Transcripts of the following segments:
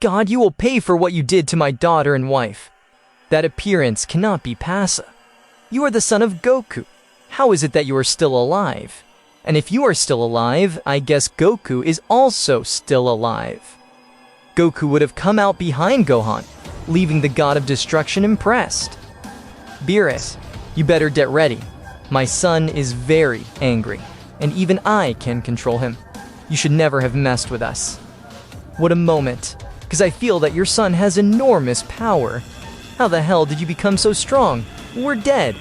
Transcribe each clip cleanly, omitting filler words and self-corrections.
God, you will pay for what you did to my daughter and wife. That appearance cannot be Pasa. You are the son of Goku. How is it that you are still alive? And if you are still alive, I guess Goku is also still alive. Goku would have come out behind Gohan, leaving the god of destruction impressed. Beerus, you better get ready. My son is very angry, and even I can control him. You should never have messed with us. What a moment, because I feel that your son has enormous power. How the hell did you become so strong? We're dead.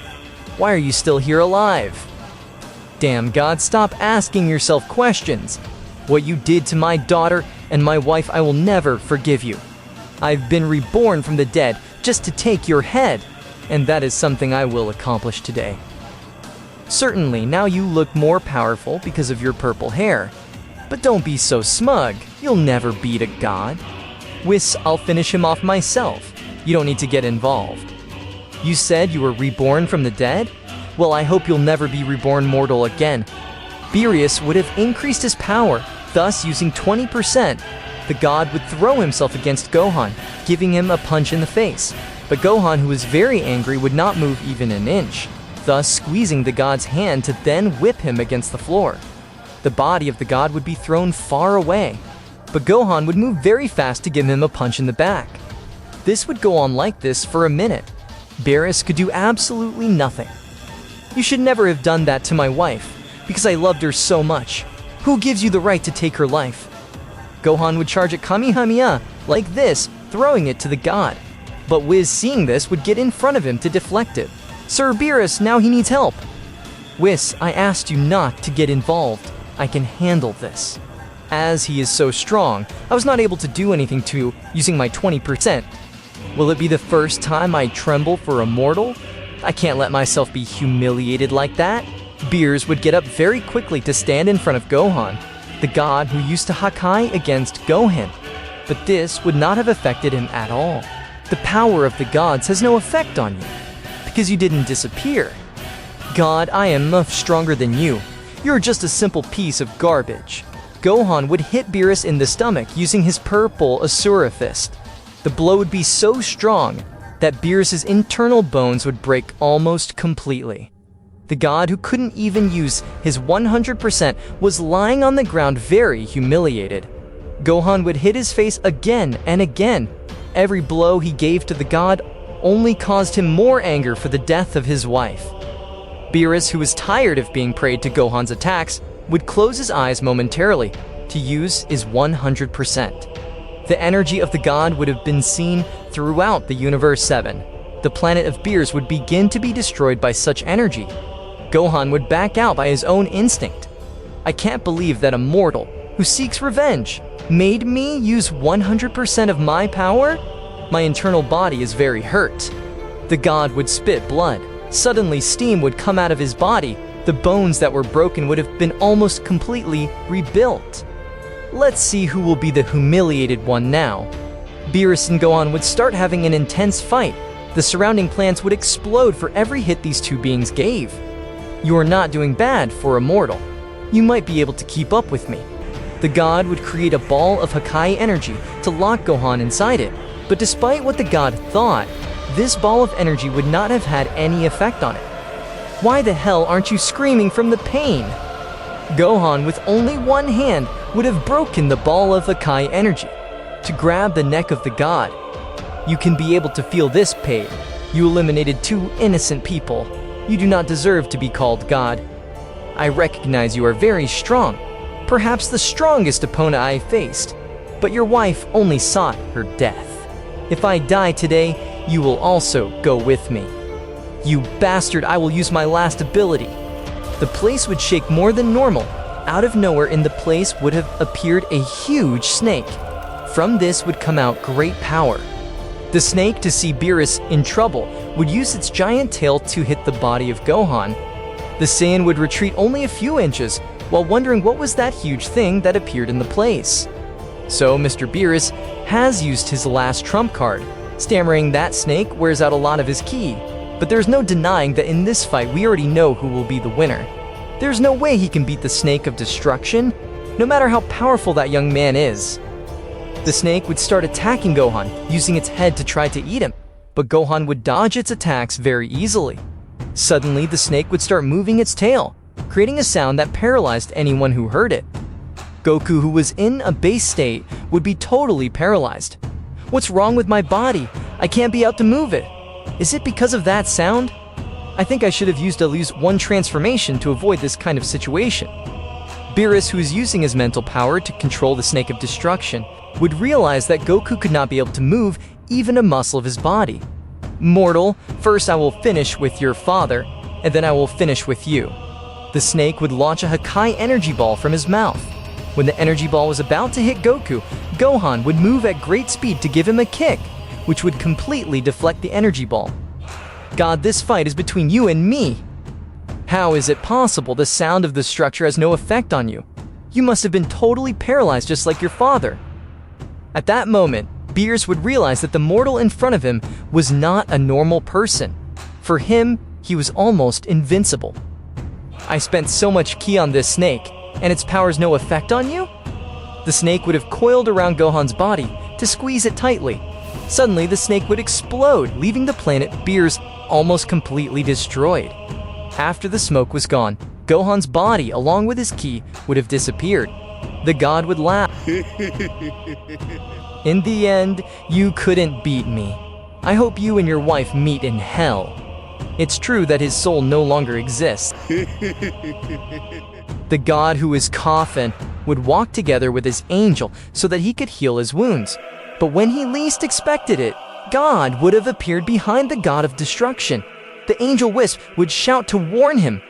Why are you still here alive? Damn God, stop asking yourself questions. What you did to my daughter and my wife, I will never forgive you. I've been reborn from the dead just to take your head, and that is something I will accomplish today. Certainly, now you look more powerful because of your purple hair. But don't be so smug, you'll never beat a god. Whis, I'll finish him off myself. You don't need to get involved. You said you were reborn from the dead? Well, I hope you'll never be reborn mortal again. Beerus would have increased his power, thus using 20%. The god would throw himself against Gohan, giving him a punch in the face. But Gohan, who was very angry, would not move even an inch, thus squeezing the god's hand to then whip him against the floor. The body of the god would be thrown far away, but Gohan would move very fast to give him a punch in the back. This would go on like this for a minute. Beerus could do absolutely nothing. You should never have done that to my wife, because I loved her so much. Who gives you the right to take her life? Gohan would charge a Kamehameha like this, throwing it to the god. But Whis, seeing this, would get in front of him to deflect it. Sir Beerus, now he needs help. Whis, I asked you not to get involved. I can handle this. As he is so strong, I was not able to do anything to using my 20%. Will it be the first time I tremble for a mortal? I can't let myself be humiliated like that. Beerus would get up very quickly to stand in front of Gohan, the god who used to Hakai against Gohan. But this would not have affected him at all. The power of the gods has no effect on you, because you didn't disappear. God, I am much stronger than you. You're just a simple piece of garbage. Gohan would hit Beerus in the stomach using his purple Asura fist. The blow would be so strong that Beerus' internal bones would break almost completely. The god who couldn't even use his 100% was lying on the ground very humiliated. Gohan would hit his face again and again. Every blow he gave to the god only caused him more anger for the death of his wife. Beerus, who was tired of being preyed to Gohan's attacks, would close his eyes momentarily to use his 100%. The energy of the god would have been seen throughout the Universe 7. The planet of Beerus would begin to be destroyed by such energy. Gohan would back out by his own instinct. I can't believe that a mortal who seeks revenge made me use 100% of my power? My internal body is very hurt. The god would spit blood. Suddenly, steam would come out of his body. The bones that were broken would have been almost completely rebuilt. Let's see who will be the humiliated one now. Beerus and Gohan would start having an intense fight. The surrounding plants would explode for every hit these two beings gave. You are not doing bad for a mortal. You might be able to keep up with me. The god would create a ball of Hakai energy to lock Gohan inside it. But despite what the god thought, this ball of energy would not have had any effect on it. Why the hell aren't you screaming from the pain? Gohan, with only one hand, would have broken the ball of Hakai energy to grab the neck of the god. You can be able to feel this pain. You eliminated two innocent people. You do not deserve to be called God. I recognize you are very strong, perhaps the strongest opponent I faced, but your wife only sought her death. If I die today, you will also go with me. You bastard, I will use my last ability. The place would shake more than normal. Out of nowhere in the place would have appeared a huge snake. From this would come out great power. The snake, to see Beerus in trouble, would use its giant tail to hit the body of Gohan. The Saiyan would retreat only a few inches, while wondering what was that huge thing that appeared in the place. So Mr. Beerus has used his last trump card, stammering that snake wears out a lot of his ki. But there's no denying that in this fight we already know who will be the winner. There's no way he can beat the Snake of Destruction, no matter how powerful that young man is. The snake would start attacking Gohan, using its head to try to eat him, but Gohan would dodge its attacks very easily. Suddenly, the snake would start moving its tail, creating a sound that paralyzed anyone who heard it. Goku, who was in a base state, would be totally paralyzed. What's wrong with my body? I can't be out to move it. Is it because of that sound? I think I should have used at least one transformation to avoid this kind of situation. Beerus, who is using his mental power to control the Snake of Destruction, would realize that Goku could not be able to move even a muscle of his body. Mortal, first I will finish with your father, and then I will finish with you. The snake would launch a Hakai energy ball from his mouth. When the energy ball was about to hit Goku, Gohan would move at great speed to give him a kick, which would completely deflect the energy ball. God, this fight is between you and me. How is it possible the sound of the structure has no effect on you? You must have been totally paralyzed just like your father. At that moment, Beerus would realize that the mortal in front of him was not a normal person. For him, he was almost invincible. I spent so much ki on this snake, and its powers no effect on you? The snake would have coiled around Gohan's body to squeeze it tightly. Suddenly, the snake would explode, leaving the planet Beerus almost completely destroyed. After the smoke was gone, Gohan's body, along with his ki, would have disappeared. The god would laugh. In the end, you couldn't beat me. I hope you and your wife meet in hell. It's true that his soul no longer exists. The god who is Coffin would walk together with his angel so that he could heal his wounds. But when he least expected it, God would have appeared behind the god of destruction. The angel Whis would shout to warn him,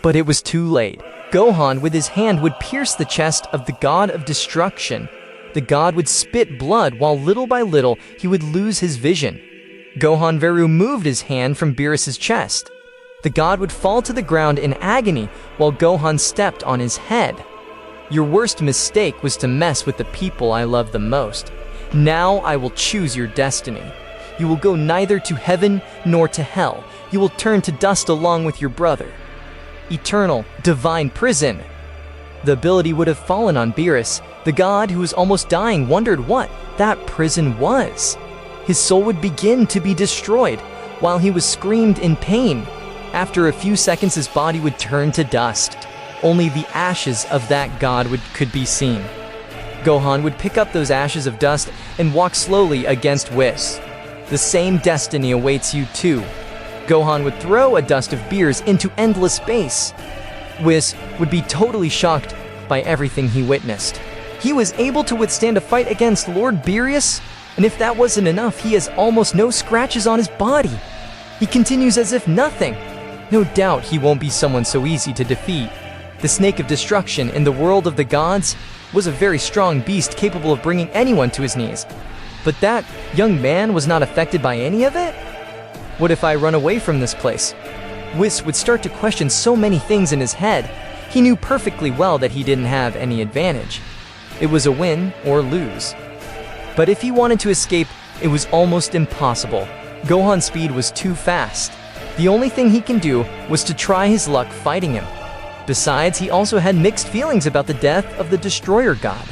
but it was too late. Gohan with his hand would pierce the chest of the god of destruction. The god would spit blood while little by little he would lose his vision. Gohan very removed his hand from Beerus' chest. The god would fall to the ground in agony while Gohan stepped on his head. Your worst mistake was to mess with the people I love the most. Now I will choose your destiny. You will go neither to heaven nor to hell. You will turn to dust along with your brother. Eternal, divine prison. The ability would have fallen on Beerus. The god who was almost dying wondered what that prison was. His soul would begin to be destroyed while he was screamed in pain. After a few seconds, his body would turn to dust. Only the ashes of that god could be seen. Gohan would pick up those ashes of dust and walk slowly against Whis. The same destiny awaits you too. Gohan would throw a dust of Beerus into endless space. Whis would be totally shocked by everything he witnessed. He was able to withstand a fight against Lord Beerus, and if that wasn't enough, he has almost no scratches on his body. He continues as if nothing. No doubt he won't be someone so easy to defeat. The Snake of Destruction in the world of the gods was a very strong beast capable of bringing anyone to his knees. But that young man was not affected by any of it? What if I run away from this place? Whis would start to question so many things in his head. He knew perfectly well that he didn't have any advantage. It was a win or lose. But if he wanted to escape, it was almost impossible. Gohan's speed was too fast. The only thing he can do was to try his luck fighting him. Besides, he also had mixed feelings about the death of the Destroyer God.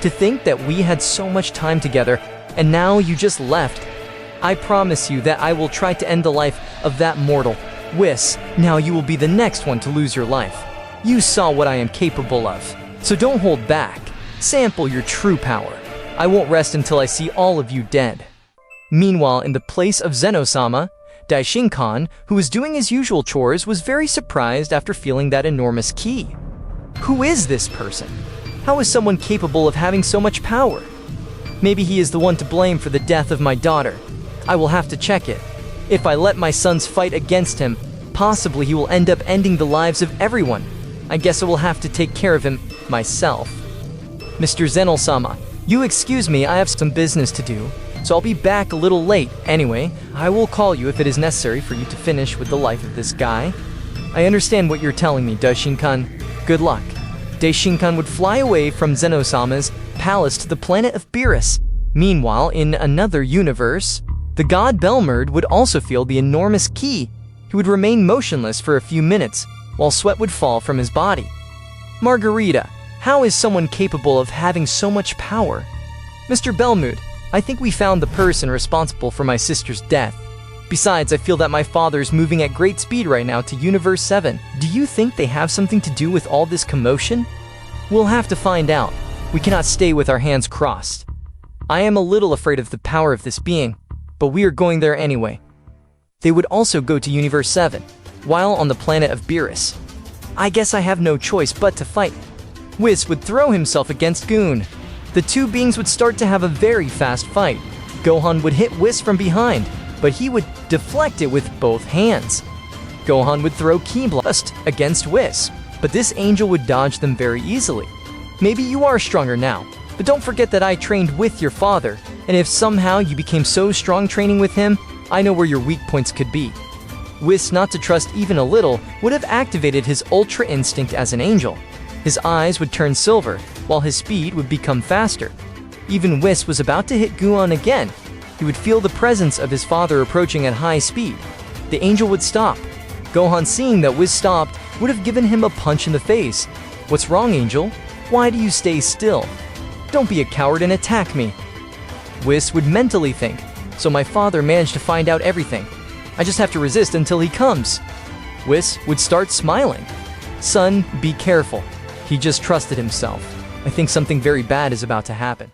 To think that we had so much time together, and now you just left. I promise you that I will try to end the life of that mortal. Whis, now you will be the next one to lose your life. You saw what I am capable of, so don't hold back. Sample your true power. I won't rest until I see all of you dead. Meanwhile, in the place of Zeno-sama, Daishinkan, who was doing his usual chores, was very surprised after feeling that enormous ki. Who is this person? How is someone capable of having so much power? Maybe he is the one to blame for the death of my daughter. I will have to check it. If I let my sons fight against him, possibly he will end up ending the lives of everyone. I guess I will have to take care of him myself. Mr. Zenel-sama, you excuse me, I have some business to do, so I'll be back a little late. Anyway, I will call you if it is necessary for you to finish with the life of this guy. I understand what you're telling me, Daishinkan. Good luck. Daishinkan would fly away from Zeno-sama's palace to the planet of Beerus. Meanwhile, in another universe, the god Belmerd would also feel the enormous ki. He would remain motionless for a few minutes, while sweat would fall from his body. Margarita, how is someone capable of having so much power? Mr. Belmood, I think we found the person responsible for my sister's death. Besides, I feel that my father's moving at great speed right now to Universe 7. Do you think they have something to do with all this commotion? We'll have to find out. We cannot stay with our hands crossed. I am a little afraid of the power of this being, but we are going there anyway. They would also go to Universe 7, while on the planet of Beerus. I guess I have no choice but to fight. Whis would throw himself against Goon. The two beings would start to have a very fast fight. Gohan would hit Whis from behind, but he would deflect it with both hands. Gohan would throw Ki Blast against Whis, but this angel would dodge them very easily. Maybe you are stronger now, but don't forget that I trained with your father, and if somehow you became so strong training with him, I know where your weak points could be. Whis, not to trust even a little, would have activated his Ultra Instinct as an angel. His eyes would turn silver, while his speed would become faster. Even Whis was about to hit Gohan again. He would feel the presence of his father approaching at high speed. The angel would stop. Gohan, seeing that Whis stopped, would have given him a punch in the face. What's wrong, Angel? Why do you stay still? Don't be a coward and attack me. Whis would mentally think, so my father managed to find out everything. I just have to resist until he comes. Whis would start smiling. Son, be careful. He just trusted himself. I think something very bad is about to happen.